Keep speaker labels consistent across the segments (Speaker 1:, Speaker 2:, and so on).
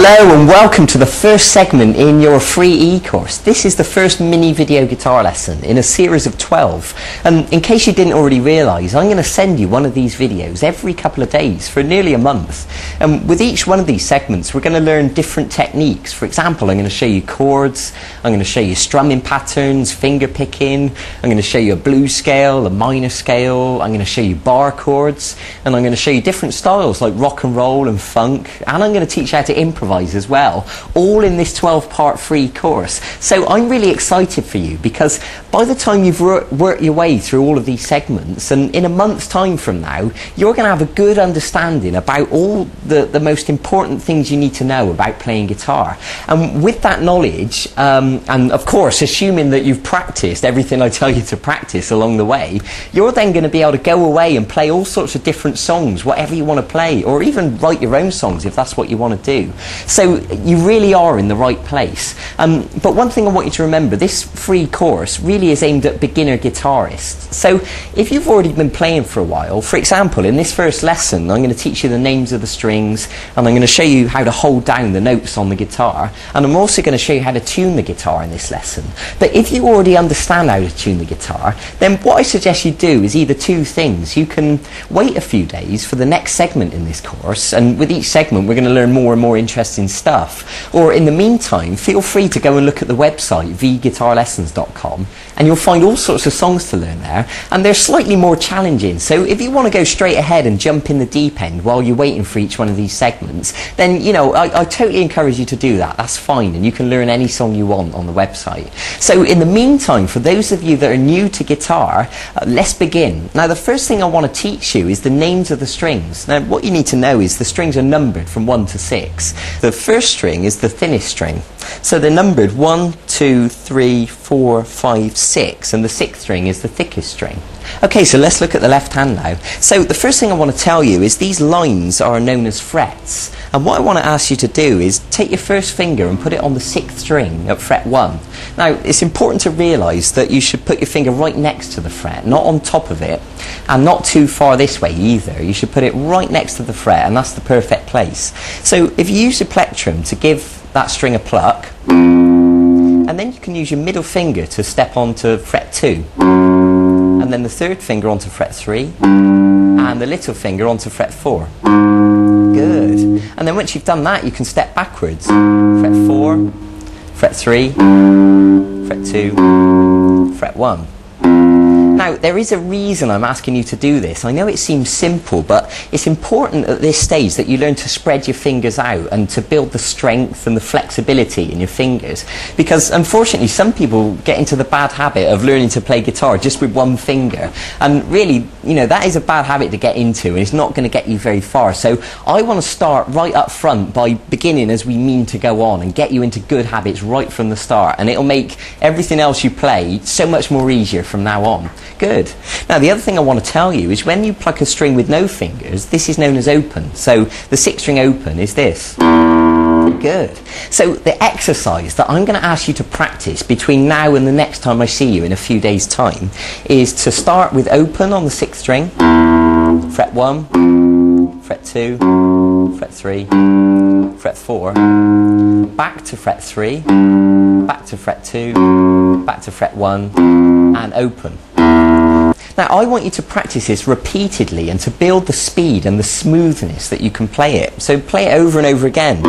Speaker 1: Hello and welcome to the first segment in your free e-course. This is the first mini video guitar lesson in a series of 12. And in case you didn't already realise, I'm going to send you one of these videos every couple of days for nearly a month. And with each one of these segments, we're going to learn different techniques. For example, I'm going to show you chords, I'm going to show you strumming patterns, finger picking, I'm going to show you a blues scale, a minor scale, I'm going to show you bar chords, and I'm going to show you different styles like rock and roll and funk, and I'm going to teach you how to improvise as well, all in this 12-part free course. So I'm really excited for you, because by the time you've worked your way through all of these segments, and in a month's time from now, you're going to have a good understanding about all the most important things you need to know about playing guitar. And with that knowledge, and of course assuming that you've practiced everything I tell you to practice along the way, you're then going to be able to go away and play all sorts of different songs, whatever you want to play, or even write your own songs if that's what you want to do. So you really are in the right place. But one thing I want you to remember, this free course really is aimed at beginner guitarists. So if you've already been playing for a while, for example, in this first lesson, I'm going to teach you the names of the strings, and I'm going to show you how to hold down the notes on the guitar, and I'm also going to show you how to tune the guitar in this lesson. But if you already understand how to tune the guitar, then what I suggest you do is either two things. You can wait a few days for the next segment in this course, and with each segment we're going to learn more and more interesting stuff. Or in the meantime, feel free to go and look at the website vguitarlessons.com, and you'll find all sorts of songs to learn there, and they're slightly more challenging. So if you want to go straight ahead and jump in the deep end while you're waiting for each one of these segments, then you know I totally encourage you to do that. That's fine, and you can learn any song you want on the website. So in the meantime, for those of you that are new to guitar, let's begin. Now the first thing I want to teach you is the names of the strings. Now what you need to know is the strings are numbered from 1 to 6. The first string is the thinnest string. So they're numbered 1, 2, 3, 4, 5, 6, and the 6th string is the thickest string. Okay, so let's look at the left hand now. So the first thing I want to tell you is these lines are known as frets. And what I want to ask you to do is take your first finger and put it on the 6th string at fret 1. Now, it's important to realise that you should put your finger right next to the fret, not on top of it, and not too far this way either. You should put it right next to the fret, and that's the perfect place. So if you use your plectrum to give that string a pluck, and then you can use your middle finger to step onto fret 2, and then the third finger onto fret 3, and the little finger onto fret 4. Good. And then once you've done that, you can step backwards. Fret 4, fret 3, fret 2, fret 1. Now, there is a reason I'm asking you to do this. I know it seems simple, but it's important at this stage that you learn to spread your fingers out and to build the strength and the flexibility in your fingers. Because unfortunately, some people get into the bad habit of learning to play guitar just with one finger. And really, you know, that is a bad habit to get into, and it's not going to get you very far. So I want to start right up front by beginning as we mean to go on and get you into good habits right from the start. And it'll make everything else you play so much more easier from now on. Good. Now the other thing I want to tell you is when you pluck a string with no fingers, this is known as open. So the 6th string open is this. Good. So the exercise that I'm going to ask you to practice between now and the next time I see you in a few days' time is to start with open on the 6th string, fret 1, fret 2, fret 3, fret 4, back to fret 3, back to fret 2, back to fret 1, and open. Now I want you to practice this repeatedly and to build the speed and the smoothness that you can play it. So play it over and over again.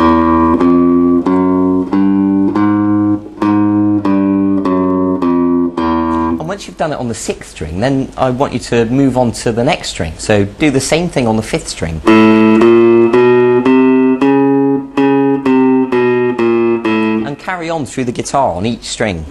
Speaker 1: And once you've done it on the 6th string, then I want you to move on to the next string. So do the same thing on the 5th string. And carry on through the guitar on each string.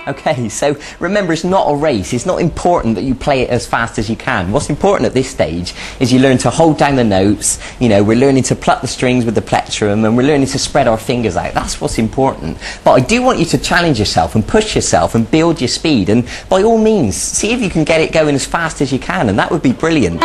Speaker 1: Okay, so remember, it's not a race. It's not important that you play it as fast as you can. What's important at this stage is you learn to hold down the notes. You know, we're learning to pluck the strings with the plectrum, and we're learning to spread our fingers out. That's what's important. But I do want you to challenge yourself and push yourself and build your speed. And by all means, see if you can get it going as fast as you can, and that would be brilliant.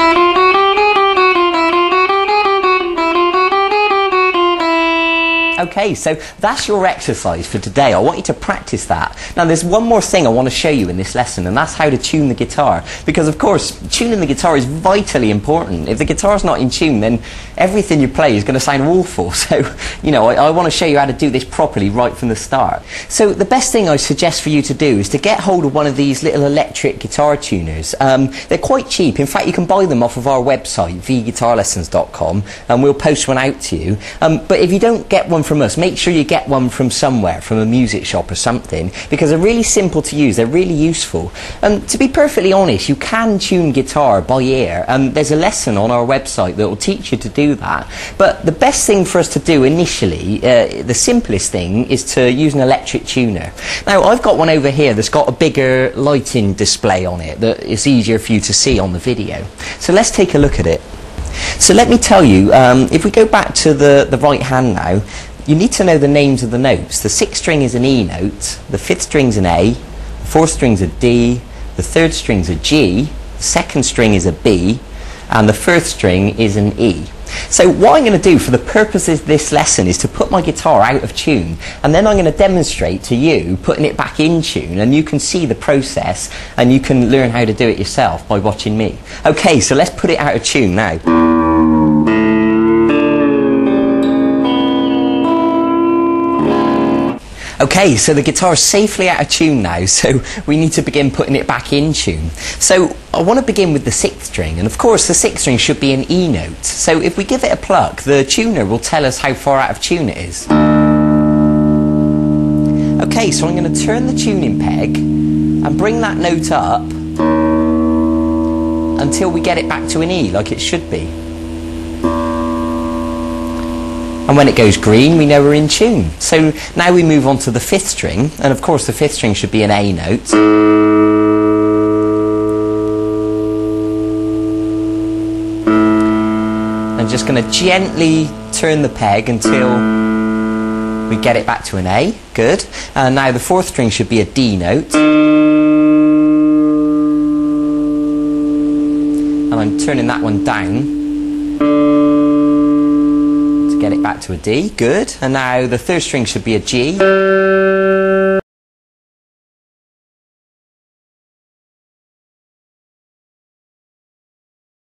Speaker 1: Okay, so that's your exercise for today. I want you to practice that. Now there's one more thing I want to show you in this lesson, and that's how to tune the guitar. Because of course, tuning the guitar is vitally important. If the guitar's not in tune, then everything you play is going to sound awful. So, you know, I want to show you how to do this properly right from the start. So the best thing I suggest for you to do is to get hold of one of these little electric guitar tuners. They're quite cheap. In fact, you can buy them off of our website, vguitarlessons.com, and we'll post one out to you. But if you don't get one from us, make sure you get one from somewhere, from a music shop or something, because they're really simple to use, they're really useful. And to be perfectly honest, you can tune guitar by ear, and there's a lesson on our website that will teach you to do that. But the best thing for us to do initially, the simplest thing, is to use an electric tuner. Now I've got one over here that's got a bigger lighting display on it that is easier for you to see on the video. So let's take a look at it. So let me tell you, if we go back to the right hand now, you need to know the names of the notes. The 6th string is an E note, the 5th string's an A, the 4th string's a D, the 3rd string's a G, the 2nd string is a B, and the 1st string is an E. So what I'm going to do for the purposes of this lesson is to put my guitar out of tune, and then I'm going to demonstrate to you putting it back in tune, and you can see the process and you can learn how to do it yourself by watching me. Okay, so let's put it out of tune now. Okay, so the guitar's safely out of tune now, so we need to begin putting it back in tune. So I want to begin with the 6th string, and of course the 6th string should be an E note. So if we give it a pluck, the tuner will tell us how far out of tune it is. Okay, so I'm going to turn the tuning peg and bring that note up until we get it back to an E, like it should be. And when it goes green, we know we're in tune. So now we move on to the 5th string, and of course the 5th string should be an A note. I'm just going to gently turn the peg until we get it back to an A. Good. And now the 4th string should be a D note. And I'm turning that one down. Get it back to a D, good. And now the 3rd string should be a G.